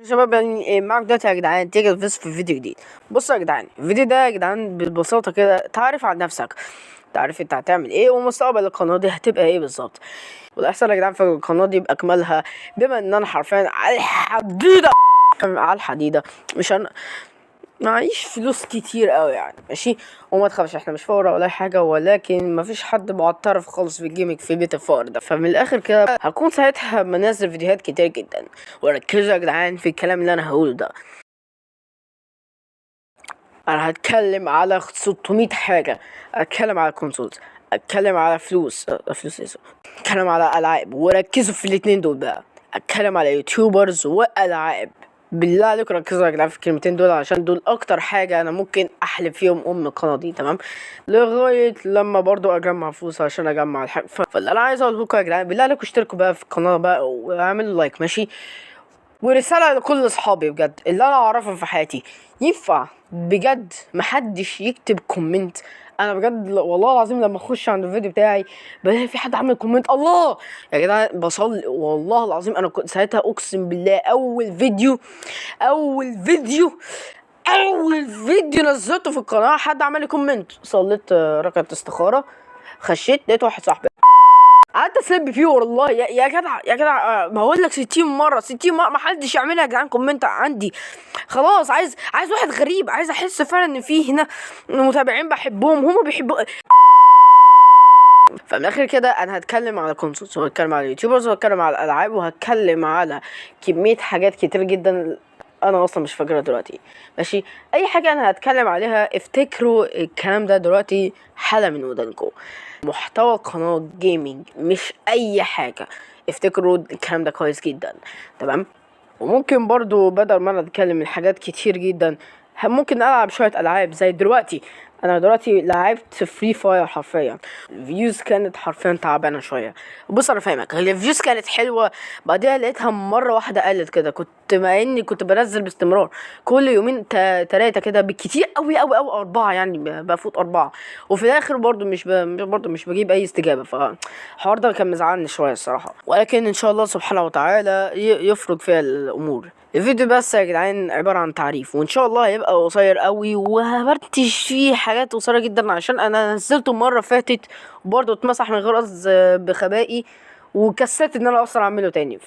شباب يعني معاك دلوقتي يا جدعان تيجي تفوز في فيديو جديد. بصوا يا جدعان، الفيديو ده يا جدعان ببساطه كده تعرف عن نفسك، تعرف انت هتعمل ايه ومستقبل القناه دي هتبقى ايه بالظبط. والاحسن يا جدعان في القناه دي باكملها، بما ان انا حرفيا على الحديده على الحديده. مش انا معيش فلوس كتير قوي يعني، ماشي. وما تخافش احنا مش فقراء ولا حاجه، ولكن مفيش حد معترف خالص في الجيمنج في بيت الفقر ده. فمن الاخر كده هكون ساعتها منزل فيديوهات كتير جدا. وركزوا يا جدعان في الكلام اللي انا هقوله ده. انا هتكلم على 600 حاجه، اتكلم على كونسولز، اتكلم على فلوس ايه، اتكلم على العاب. وركزوا في الاتنين دول بقى، اتكلم على يوتيوبرز والعاب. بالله عليكم ركزوا يا جدعان في الكلمتين دول، عشان دول اكتر حاجه انا ممكن احلب فيهم القناه دي، تمام. لغايه لما برضو اجمع فلوس عشان اجمع الحاجه. فاللي انا عايز اقوله لكم يا جدعان، بالله عليكم اشتركوا بقى في القناه بقى واعملوا لايك، ماشي. ورسالة لكل اصحابي بجد اللي انا اعرفهم في حياتي، ينفع بجد محدش يكتب كومنت؟ انا بجد والله العظيم لما اخش عند الفيديو بتاعي بلاقي في حد عامل كومنت الله يا جدعان بصلي، والله العظيم انا كنت ساعتها اقسم بالله اول فيديو نزلته في القناه حد عمل لي كومنت. صليت ركعه استخاره، خشيت لقيت واحد صاحبي قعدت اسب فيه والله يا جدع يا جدع. ما هقول لك 60 مره ما حدش يعملها يا جدعان كومنت عندي. خلاص عايز واحد غريب، عايز احس فعلا ان في هنا متابعين بحبهم هم بيحبوا. فمن الاخر كده انا هتكلم على كونسولز، وهتكلم على يوتيوبرز، وهتكلم على الالعاب، وهتكلم على كميه حاجات كتير جدا انا اصلا مش فاكرها دلوقتي، ماشي. اي حاجه انا هتكلم عليها افتكروا الكلام ده دلوقتي حالا من ودانكم. محتوى القناه جيمنج مش اي حاجه، افتكروا الكلام ده كويس جدا، تمام. وممكن برضو بدل ما انا اتكلم من حاجات كتير جدا، ممكن العب شويه العاب زي دلوقتي. انا دلوقتي لعبت فري فاير حرفيا، الفيوز كانت حرفيا تعبانه شويه. بص انا فاهمك، هي الفيوز كانت حلوه، بعدها لقيتها مره واحده قلت كده. كنت مع اني كنت بنزل باستمرار كل يومين تلاتة كده بالكتير قوي قوي قوي، اربعه يعني بفوت اربعه. وفي الاخر برضو برضو مش بجيب اي استجابه. فالحوار ده كان مزعلني شويه الصراحه، ولكن ان شاء الله سبحانه وتعالى يفرج فيها الامور. الفيديو بس يا جدعان عبارة عن تعريف، وان شاء الله هيبقى قصير قوي، وهبرتش فيه حاجات قصيرة جدا عشان انا نزلته مرة فاتت وبرضه اتمسح من غير قصد بخبائي، وكسلت ان انا اصلا اعمله تاني.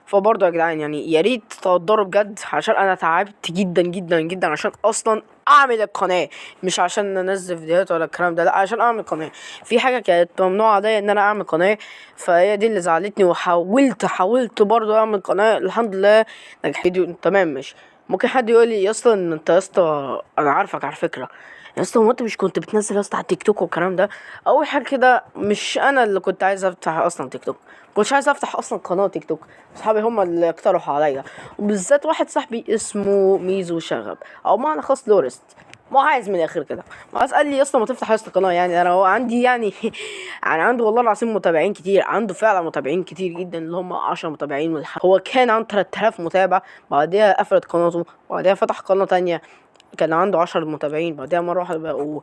فبرضه يا جدعان يعني يا ريت تقدروا بجد، عشان انا تعبت جدا جدا جدا عشان اصلا اعمل القناه، مش عشان انزل فيديوهات ولا الكلام ده، لا عشان اعمل قناه. في حاجه كانت ممنوعه عليا ان انا اعمل قناه، فهي دي اللي زعلتني. حاولت برضو اعمل قناه، الحمد لله نجح فيديو تمام. مش ممكن حد يقول لي يا اسطى ان انت يا اسطى انا عارفك على فكره يا اسطى، هو انت مش كنت بتنزل يا اسطى على التيك توك والكلام ده؟ اول حاجه كده مش انا اللي كنت عايز افتح اصلا تيك توك، كنتش عايز افتح اصلا قناه تيك توك، اصحابي هم اللي اقترحوا عليا، وبالذات واحد صاحبي اسمه ميزو شغب او معنى خاص لورست. ما عايز من الاخر كده، ما عايز قال لي يا اسطى ما تفتح يا اسطى قناه. يعني انا هو عندي يعني يعني عنده والله العظيم متابعين كتير، عنده فعلا متابعين كتير جدا اللي هم 10 متابعين هو كان عنده 3000 متابع، بعدها قفلت قناته، بعدها فتح قناه تانية كان عنده 10 متابعين، بعدها مره واحده بقوا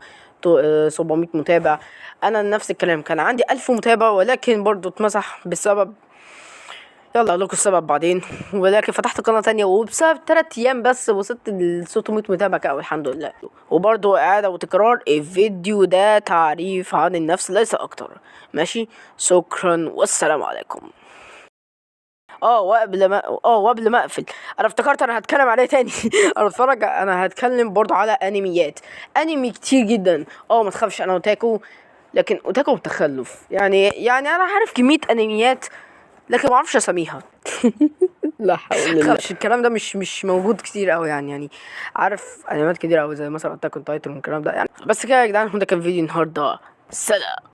700 متابع. انا نفس الكلام كان عندي 1000 متابع، ولكن برضو اتمسح بسبب، يلا اقول لكم السبب بعدين. ولكن فتحت قناه تانية، وبسبب 3 ايام بس وصلت ل 600 متابع كده الحمد لله. وبرضو اعاده وتكرار، الفيديو ده تعريف عن النفس ليس اكتر، ماشي. شكرا والسلام عليكم. وقبل ما اقفل، انا افتكرت انا هتكلم عليه تاني انا هتكلم برضو على انميات، انمي كتير جدا. ما تخافش انا اوتاكو، لكن اوتاكو بتخلف. يعني انا عارف كمية انميات لكن ما اعرفش اساميها لا حول الله، تخافش الكلام ده مش موجود كتير قوي يعني عارف انميات كتير قوي زي مثلا اتاك اون تايتن والكلام ده يعني. بس كده يا جدعان، ده كان فيديو النهارده، سلام.